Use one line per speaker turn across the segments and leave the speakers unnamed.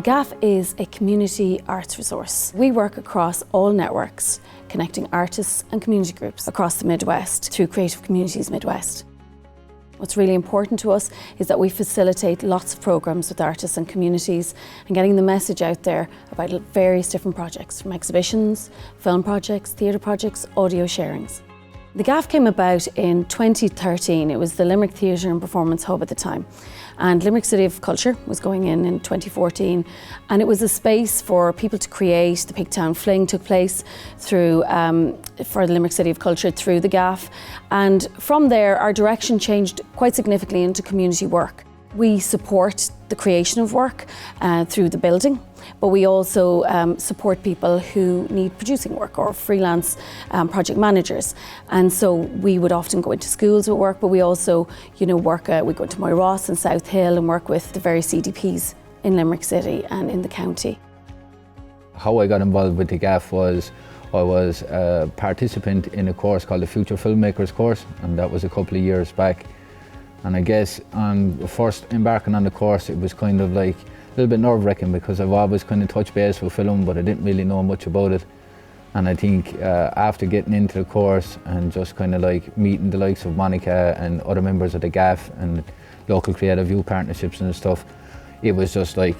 The Gaff is a community arts resource. We work across all networks, connecting artists and community groups across the Midwest through Creative Communities Midwest. What's really important to us is that we facilitate lots of programmes with artists and communities and getting the message out there about various different projects, from exhibitions, film projects, theatre projects, audio sharings. The Gaff came about in 2013. It was the Limerick Theatre and Performance Hub at the time. And Limerick City of Culture was going in 2014. And it was a space for people to create. The Pigtown Fling took place through, for the Limerick City of Culture through the Gaff. And from there, our direction changed quite significantly into community work. We support the creation of work through the building, but we also support people who need producing work or freelance project managers. And so we would often go into schools with work, but we also, work, we go into Moyross and South Hill and work with the various CDPs in Limerick City and in the county.
How I got involved with the Gaff was I was a participant in a course called the Future Filmmakers course, and that was a couple of years back. And I guess on first embarking on the course, it was kind of like a little bit nerve-wracking because I've always kind of touched base with film, but I didn't really know much about it. And I think after getting into the course and just kind of like meeting the likes of Monica and other members of the Gaff and local creative youth partnerships and stuff, it was just like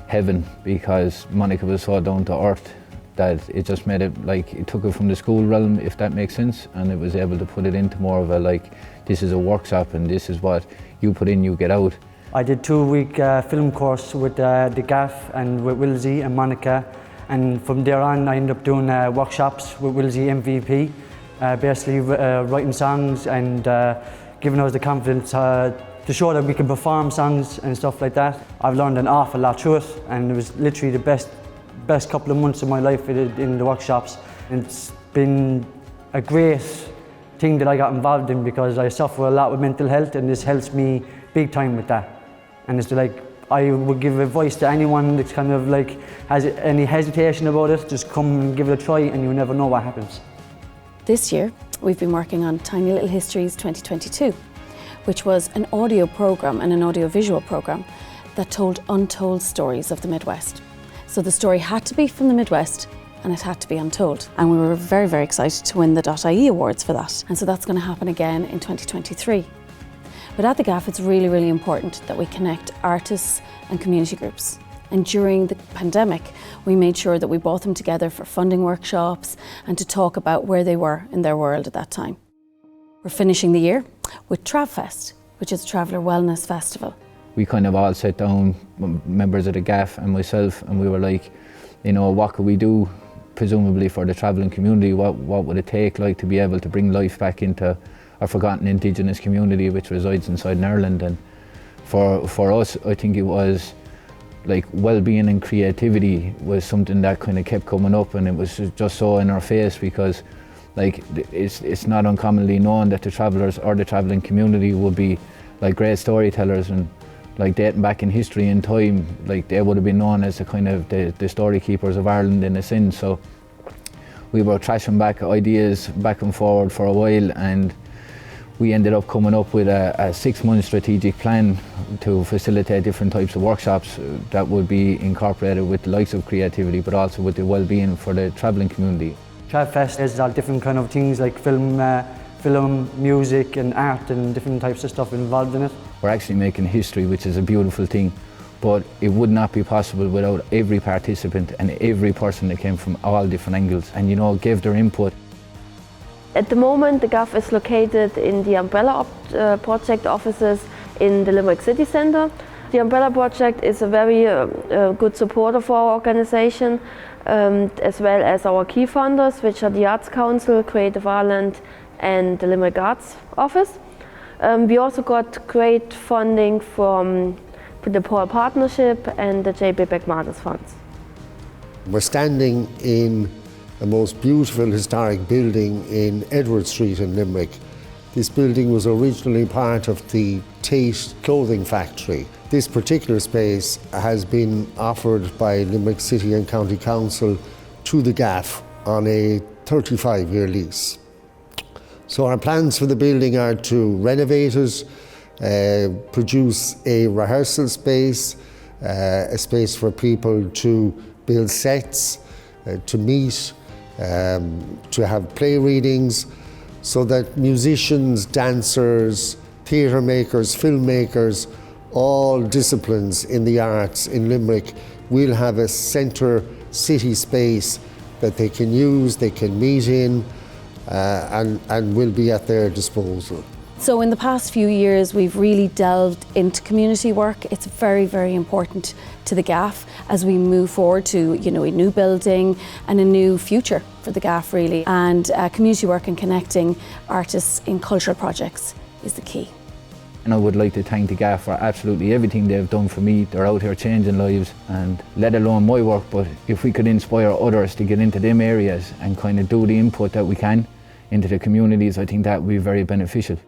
heaven, because Monica was so down to earth that it just made it like, it took it from the school realm, if that makes sense, and it was able to put it into more of a like, this is a workshop and this is what you put in, you get out.
I did 2-week film course with the Gaff and with Wilsey and Monica, and from there on I ended up doing workshops with Wilsey MVP, basically writing songs and giving us the confidence to show that we can perform songs and stuff like that. I've learned an awful lot through it, and it was literally the best couple of months of my life in the workshops. It's been a great thing that I got involved in because I suffer a lot with mental health, and this helps me big time with that. And it's like, I would give advice to anyone that's kind of like has any hesitation about it, just come and give it a try and you never know what happens.
This year, we've been working on Tiny Little Histories 2022, which was an audio programme and an audio-visual programme that told untold stories of the Midwest. So the story had to be from the Midwest and it had to be untold. And we were very, very excited to win the .ie awards for that. And so that's going to happen again in 2023. But at the Gaff, it's really, really important that we connect artists and community groups. And during the pandemic, we made sure that we brought them together for funding workshops and to talk about where they were in their world at that time. We're finishing the year with TravFest, which is a Traveller Wellness Festival.
We kind of all sat down, members of the Gaff and myself, and we were like, what could we do, presumably for the travelling community? What would it take like to be able to bring life back into a forgotten Indigenous community which resides inside Ireland? And for us, I think it was like well-being and creativity was something that kind of kept coming up, and it was just so in our face because like it's not uncommonly known that the travellers or the travelling community would be like great storytellers, and like dating back in history and time, like they would have been known as the kind of the story keepers of Ireland in a sense. So we were trashing back ideas back and forward for a while, and we ended up coming up with a 6-month strategic plan to facilitate different types of workshops that would be incorporated with the likes of creativity, but also with the well-being for the travelling community.
TravFest is all different kind of things like film, music and art and different types of stuff involved in it.
We're actually making history, which is a beautiful thing, but it would not be possible without every participant and every person that came from all different angles and gave their input.
At the moment, the Gaff is located in the Umbrella Project offices in the Limerick City Centre. The Umbrella Project is a very good supporter for our organisation, as well as our key funders, which are the Arts Council, Creative Ireland and the Limerick Arts Office. We also got great funding from the Paul Partnership and the J.B. McManus Funds.
We're standing in the most beautiful historic building in Edward Street in Limerick. This building was originally part of the Tate clothing factory. This particular space has been offered by Limerick City and County Council to the Gaff on a 35-year lease. So our plans for the building are to renovate it, produce a rehearsal space, a space for people to build sets, to meet, to have play readings, so that musicians, dancers, theatre makers, filmmakers, all disciplines in the arts in Limerick will have a centre city space that they can use, they can meet in, and will be at their disposal.
So in the past few years, we've really delved into community work. It's very, very important to the Gaff as we move forward to, a new building and a new future for the Gaff, really. And community work and connecting artists in cultural projects is the key.
And I would like to thank the Gaff for absolutely everything they've done for me. They're out here changing lives, and let alone my work, but if we could inspire others to get into them areas and kind of do the input that we can into the communities, I think that would be very beneficial.